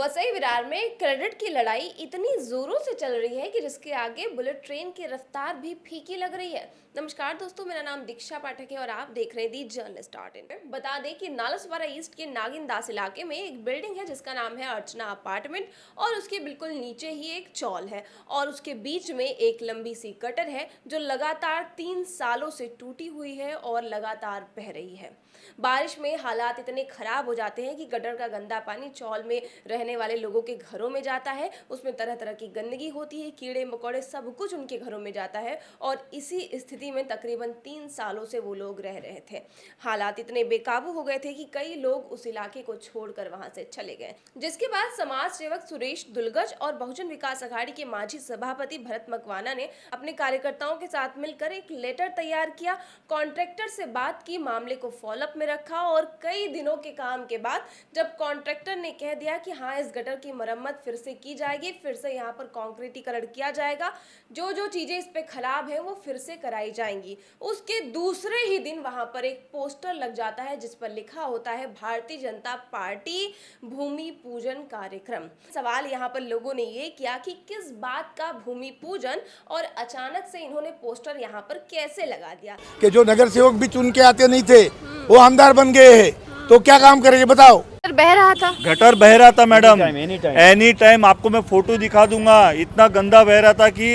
वसई विरार में क्रेडिट की लड़ाई इतनी जोरों से चल रही है कि जिसके आगे बुलेट ट्रेन की रफ्तार भी फीकी लग रही है। नमस्कार दोस्तों, मेरा नाम दीक्षा पाठक है और आप देख रहे हैं दी जर्नलिस्ट डॉट इन। बता दें कि नालसवाड़ा ईस्ट के नागिन दास इलाके में एक बिल्डिंग है जिसका नाम है अर्चना अपार्टमेंट और उसके बिल्कुल नीचे ही एक चौल है और उसके बीच में एक लंबी सी गटर है जो लगातार 3 सालों से टूटी हुई है और लगातार बह रही है। बारिश में हालात इतने खराब हो जाते हैं कि गटर का गंदा पानी चौल में रहने वाले लोगों के घरों में जाता है। उसमें तरह तरह की गंदगी होती है, कीड़े मकोड़े सब कुछ उनके घरों में जाता है और इसी स्थिति में तकरीबन 3 सालों से वो लोग रह रहे थे। हालात इतने बेकाबू हो गए थे कि कई लोग उस इलाके को छोड़कर वहां से चले गए, जिसके बाद समाज सेवक सुरेश दुलगज और बहुजन विकास अघाड़ी के माजी सभापति भरत मकवाना ने अपने कार्यकर्ताओं के साथ मिलकर एक लेटर तैयार किया, कॉन्ट्रैक्टर से बात की, मामले को फॉलोअप में रखा और कई दिनों के काम के बाद जब कॉन्ट्रैक्टर ने कह दिया कि हाँ, इस गटर की मरम्मत फिर से की जाएगी, फिर से यहाँ पर कंक्रीटीकरण किया जाएगा, जो जो चीजें इस पे खराब है वो फिर से कराई जाएंगी, उसके दूसरे ही दिन वहां पर एक पोस्टर लग जाता है जिस पर लिखा होता है भारतीय जनता पार्टी भूमि पूजन कार्यक्रम। सवाल यहाँ पर लोगों ने ये किया कि किस बात का भूमि पूजन और अचानक से इन्होंने पोस्टर यहाँ पर कैसे लगा दिया कि जो नगर सेवक भी चुन के आते नहीं थे वो आमदार बन गए हैं, तो क्या काम करेंगे बताओ। गटर बह रहा था, गटर बह रहा था मैडम, एनी टाइम आपको मैं फोटो दिखा दूंगा। इतना गंदा बह रहा था कि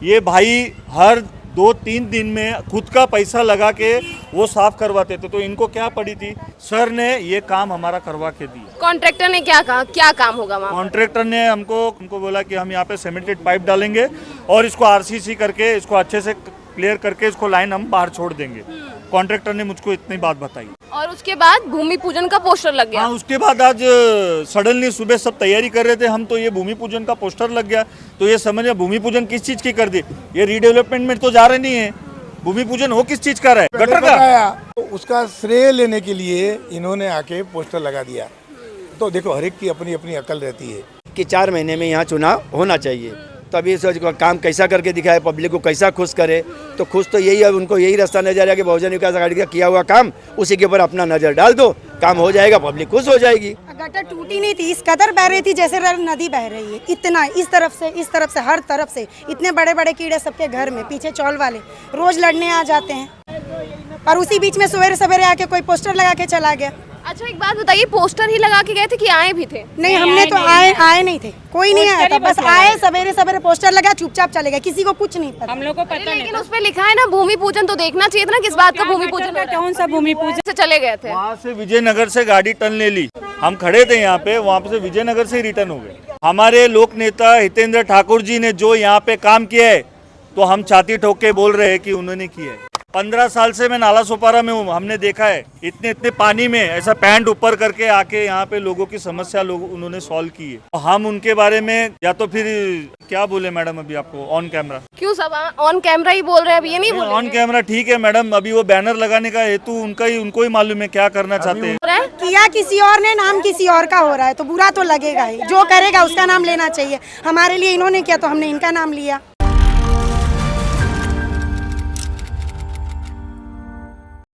ये भाई हर 2-3 दिन में खुद का पैसा लगा के वो साफ करवाते थे, तो इनको क्या पड़ी थी। सर ने ये काम हमारा करवा के दिया। कॉन्ट्रैक्टर ने क्या कहा, क्या काम होगा वहाँ? कॉन्ट्रैक्टर ने हमको बोला कि हम यहाँ पे सीमेंटेड पाइप डालेंगे और इसको आरसीसी करके इसको अच्छे से क्लियर करके इसको लाइन हम बाहर छोड़ देंगे। कॉन्ट्रैक्टर ने मुझको इतनी बात बताई और उसके बाद भूमि पूजन का पोस्टर लग गया। हाँ, उसके बाद आज सडनली सुबह सब तैयारी कर रहे थे हम, तो ये भूमि पूजन का पोस्टर लग गया। तो ये समझ भूमि पूजन किस चीज की कर दी, ये रीडेवलपमेंट में तो जा रहे नहीं है। भूमि पूजन हो किस चीज का रहा है, गटर का। तो उसका श्रेय लेने के लिए इन्होंने आके पोस्टर लगा दिया। तो देखो, हर एक की अपनी अपनी अकल रहती है कि 4 महीने में यहाँ चुनाव होना चाहिए, तभी सोच काम कैसा करके दिखाए, पब्लिक को कैसा खुश करे। तो खुश तो यही है, उनको यही रास्ता नजर आया कि बहुजन विकास आघाड़ी का किया हुआ काम उसी के ऊपर अपना नजर डाल दो, काम हो जाएगा, पब्लिक खुश हो जाएगी। गटर टूटी नहीं थी, इस कदर बह रही थी जैसे नदी बह रही है। इतना इस तरफ से हर तरफ से इतने बड़े बड़े कीड़े सबके घर में, पीछे चौल वाले रोज लड़ने आ जाते हैं और उसी बीच में सवेरे सवेरे आके कोई पोस्टर लगा के चला गया। अच्छा, एक बात बताइए, पोस्टर ही लगा के गए थे कि आए भी थे? नहीं, हमने तो आए नहीं थे, कोई नहीं आया था, बस आए सवेरे सवेरे पोस्टर लगा, चुपचाप चले गए, किसी को कुछ नहीं पता। हम लोग को पता नहीं, लेकिन उस पे लिखा है ना भूमि पूजन, तो देखना चाहिए था ना किस बात का भूमि पूजन है। कौन सा भूमि पूजन से चले गए थे? वहाँ से विजयनगर से गाड़ी टर्न ले ली, हम खड़े थे यहाँ पे, वहाँ से विजयनगर से रिटर्न हो गए। हमारे लोक नेता हितेंद्र ठाकुर जी ने जो यहाँ पे काम किया है, तो हम छाती ठोक के बोल रहे हैं कि उन्होंने किया है। 15 साल से मैं नाला सोपारा में हूँ, हमने देखा है इतने पानी में ऐसा पैंट ऊपर करके आके यहाँ पे लोगों की समस्या उन्होंने सॉल्व की है। हम उनके बारे में या तो फिर क्या बोले मैडम, अभी आपको ऑन कैमरा क्यों सब ऑन कैमरा ही बोल रहे हैं, अभी ये नहीं बोल ऑन कैमरा ठीक है मैडम। अभी वो बैनर लगाने का हेतु उनको ही मालूम है क्या करना चाहते हैं। किया किसी और ने, नाम किसी और का हो रहा है तो बुरा तो लगेगा ही। जो करेगा उसका नाम लेना चाहिए। हमारे लिए इन्होंने किया तो हमने इनका नाम लिया।